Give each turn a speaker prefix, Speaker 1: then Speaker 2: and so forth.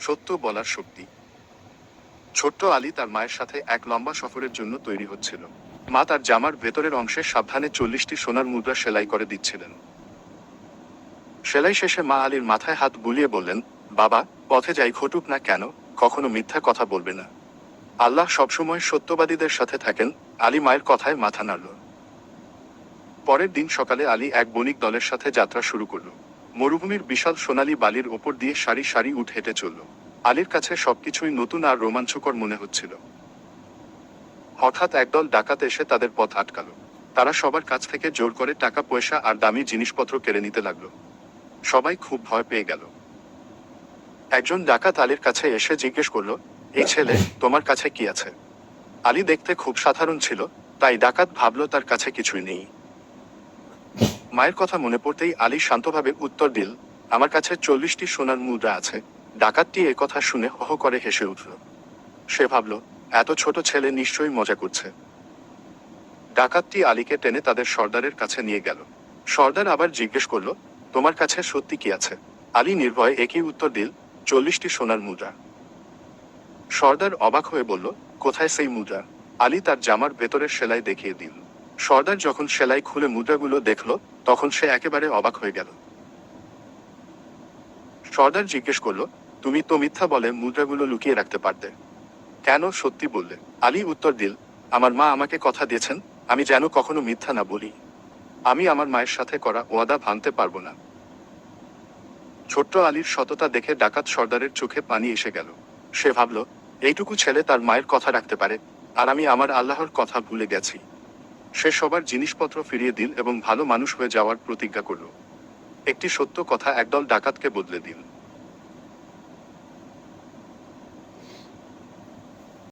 Speaker 1: সত্য বলার শক্তি। ছোট্ট আলী তার মায়ের সাথে এক লম্বা সফরের জন্য তৈরি হচ্ছিল। মা তার জামার ভেতরের অংশে সাবধানে 40টি সোনার মুদ্রা সেলাই করে দিচ্ছিলেন। সেলাই শেষে মা আলীর মাথায় হাত বুলিয়ে বললেন, বাবা, পথে যাই ঘটুক না কেন, কখনো মিথ্যা কথা বলবে না। আল্লাহ সবসময় সত্যবাদীদের সাথে থাকেন। আলী মায়ের কথায় মাথা নাড়ল। পরের দিন সকালে আলী এক বণিক দলের সাথে যাত্রা শুরু করল। মরুভূমির বিশাল সোনালী বালির ওপর দিয়ে সারি সারি উঠ হেঁটে চলল। আলীর কাছে সবকিছুই নতুন আর রোমাঞ্চকর মনে হচ্ছিল। হঠাৎ একদল ডাকাত এসে তাদের পথ আটকাল। তারা সবার কাছ থেকে জোর করে টাকা পয়সা আর দামি জিনিসপত্র কেড়ে নিতে লাগলো। সবাই খুব ভয় পেয়ে গেল। একজন ডাকাত আলীর কাছে এসে জিজ্ঞেস করল, এই ছেলে, তোমার কাছে কি আছে? আলী দেখতে খুব সাধারণ ছিল, তাই ডাকাত ভাবল তার কাছে কিছুই নেই। মায়ের কথা মনে পড়তেই আলী শান্তভাবে উত্তর দিল, আমার কাছে 40টি সোনার মুদ্রা আছে। ডাকাতটি এ কথা শুনে হো হো করে হেসে উঠল। সে ভাবল, এত ছোট ছেলে নিশ্চয়ই মজা করছে। ডাকাতটি আলীকে টেনে তাদের সর্দারের কাছে নিয়ে গেল। সর্দার আবার জিজ্ঞেস করল, তোমার কাছে সত্যি কি আছে? আলী নির্ভয়ে একই উত্তর দিল, 40টি সোনার মুদ্রা। সর্দার অবাক হয়ে বলল, কোথায় সেই মুদ্রা? আলী তার জামার ভেতরের সেলাই দেখিয়ে দিল। সর্দার যখন সেলাই খুলে মুদ্রাগুলো দেখল, তখন সে একেবারে অবাক হয়ে গেল। সর্দার জিজ্ঞেস করল, তুমি তো মিথ্যা বলে মুদ্রাগুলো লুকিয়ে রাখতে পারতে, কেন সত্যি বললে? আলী উত্তর দিল, আমার মা আমাকে কথা দিয়েছেন, আমি যেন কখনো মিথ্যা না বলি। আমি আমার মায়ের সাথে করা ওয়াদা ভাঙতে পারবো না। ছোট্ট আলীর সততা দেখে ডাকাত সর্দারের চোখে পানি এসে গেল। সে ভাবল, এইটুকু ছেলে তার মায়ের কথা রাখতে পারে, আর আমি আমার আল্লাহর কথা ভুলে গেছি। সে সবার জিনিসপত্র ফিরিয়ে দিল এবং ভালো মানুষ হয়ে যাওয়ার প্রতিজ্ঞা করল। একটি সত্য কথা একদল ডাকাতকে বদলে দিল।